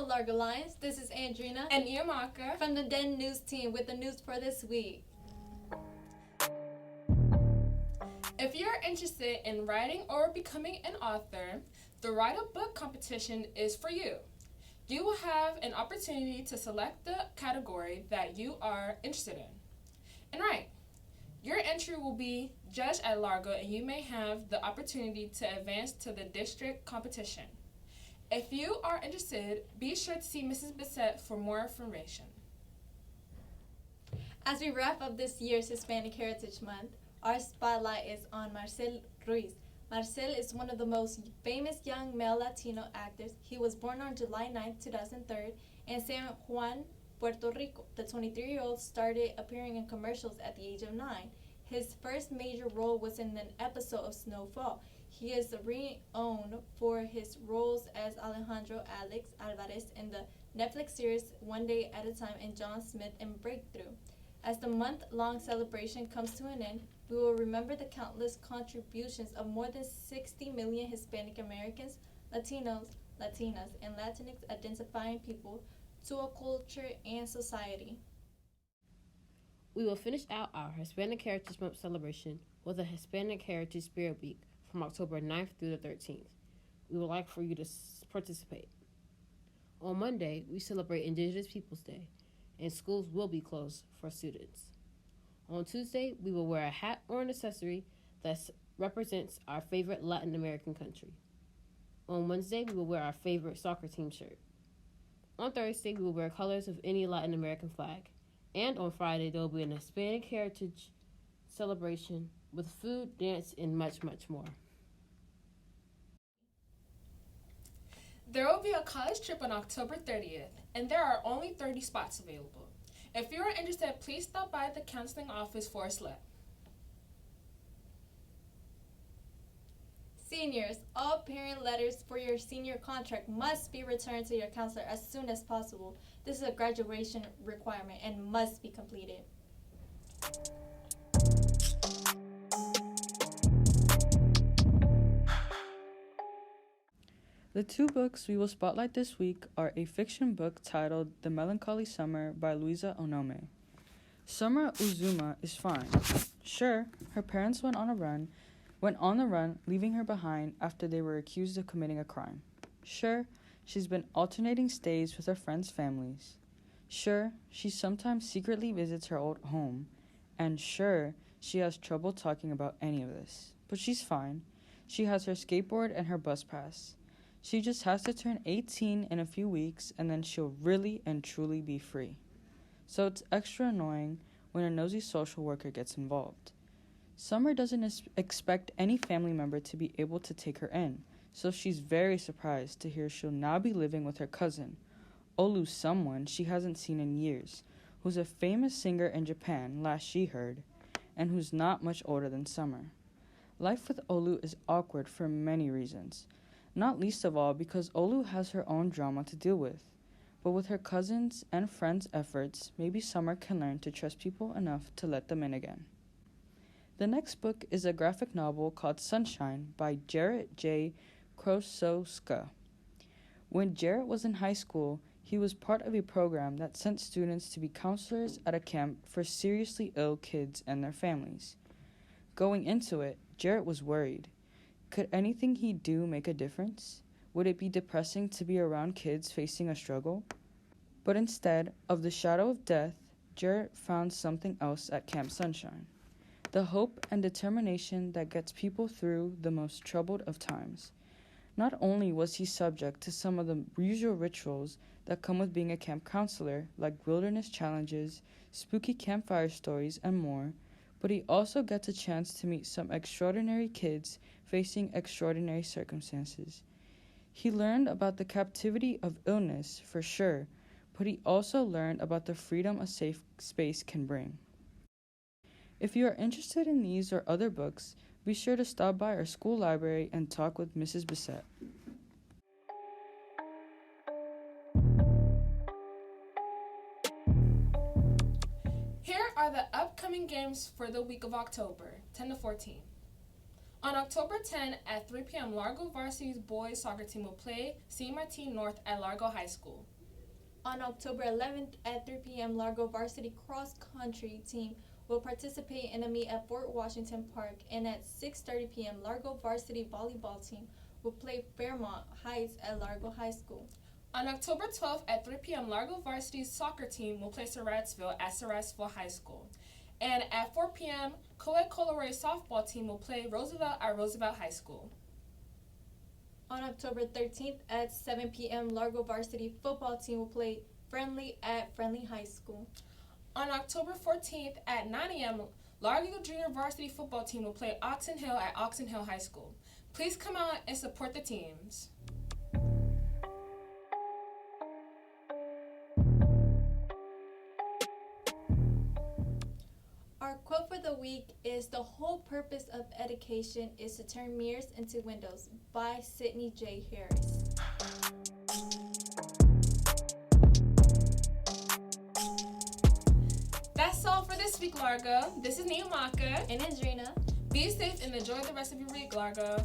Hello, Largo Lions. This is Andrina and Iamaka from the Den News team with the news for this week. If you're interested in writing or becoming an author, the Write a Book competition is for you. You will have an opportunity to select the category that you are interested in. And your entry will be judged at Largo, and you may have the opportunity to advance to the district competition. If you are interested, be sure to see Mrs. Bissett for more information. As we wrap up this year's Hispanic Heritage Month, our spotlight is on Marcel Ruiz. Marcel is one of the most famous young male Latino actors. He was born on July 9, 2003, in San Juan, Puerto Rico. The 23-year-old started appearing in commercials at the age of 9. His first major role was in an episode of Snowfall. He is renowned for his roles as Alejandro Alex Alvarez in the Netflix series One Day at a Time and John Smith in Breakthrough. As the month-long celebration comes to an end, we will remember the countless contributions of more than 60 million Hispanic Americans, Latinos, Latinas, and Latinx-identifying people to a culture and society. We will finish out our Hispanic Heritage Month celebration with a Hispanic Heritage Spirit Week from October 9th through the 13th. We would like for you to participate. On Monday, we celebrate Indigenous Peoples Day, and schools will be closed for students. On Tuesday, we will wear a hat or an accessory that represents our favorite Latin American country. On Wednesday, we will wear our favorite soccer team shirt. On Thursday, we will wear colors of any Latin American flag. And on Friday, there will be an Hispanic Heritage celebration with food, dance, and much, much more. There will be a college trip on October 30th, and there are only 30 spots available. If you are interested, please stop by the counseling office for a slip. Seniors, all parent letters for your senior contract must be returned to your counselor as soon as possible. This is a graduation requirement and must be completed. The two books we will spotlight this week are a fiction book titled The Melancholy Summer by Louisa Onome. Summer Uzuma is fine. Sure, her parents went on the run, leaving her behind after they were accused of committing a crime. Sure, she's been alternating stays with her friends' families. Sure, she sometimes secretly visits her old home. And sure, she has trouble talking about any of this. But she's fine. She has her skateboard and her bus pass. She just has to turn 18 in a few weeks, and then she'll really and truly be free. So it's extra annoying when a nosy social worker gets involved. Summer doesn't expect any family member to be able to take her in, so she's very surprised to hear she'll now be living with her cousin, Olu, someone she hasn't seen in years, who's a famous singer in Japan, last she heard, and who's not much older than Summer. Life with Olu is awkward for many reasons, not least of all because Olu has her own drama to deal with. But with her cousins' and friends' efforts, maybe Summer can learn to trust people enough to let them in again. The next book is a graphic novel called Sunshine by Jarrett J. Krosowska. When Jarrett was in high school, he was part of a program that sent students to be counselors at a camp for seriously ill kids and their families. Going into it, Jarrett was worried. Could anything he do make a difference? Would it be depressing to be around kids facing a struggle? But instead of the shadow of death, Jarrett found something else at Camp Sunshine. The hope and determination that gets people through the most troubled of times. Not only was he subject to some of the usual rituals that come with being a camp counselor, like wilderness challenges, spooky campfire stories, and more, but he also gets a chance to meet some extraordinary kids facing extraordinary circumstances. He learned about the captivity of illness, for sure, but he also learned about the freedom a safe space can bring. If you are interested in these or other books, be sure to stop by our school library and talk with Mrs. Bissett. Here are the upcoming games for the week of October 10 to 14. On October 10 at 3 p.m., Largo Varsity's boys soccer team will play St. Martin North at Largo High School. On October 11th at 3 p.m., Largo Varsity Cross Country team will participate in a meet at Fort Washington Park, and at 6:30 p.m., Largo Varsity Volleyball team will play Fairmont Heights at Largo High School. On October 12th at 3 p.m., Largo Varsity's soccer team will play Surrattsville at Surrattsville High School. And at 4 p.m., Coed Colorado softball team will play Roosevelt at Roosevelt High School. On October 13th at 7 p.m., Largo Varsity football team will play Friendly at Friendly High School. On October 14th at 9 a.m., Largo Junior Varsity football team will play Oxon Hill at Oxon Hill High School. Please come out and support the teams. Our quote for the week is "The whole purpose of education is to turn mirrors into windows" by Sidney J. Harris. That's all for this week, Largo. This is Niamaka. And Andrina. Be safe and enjoy the rest of your week, Largo.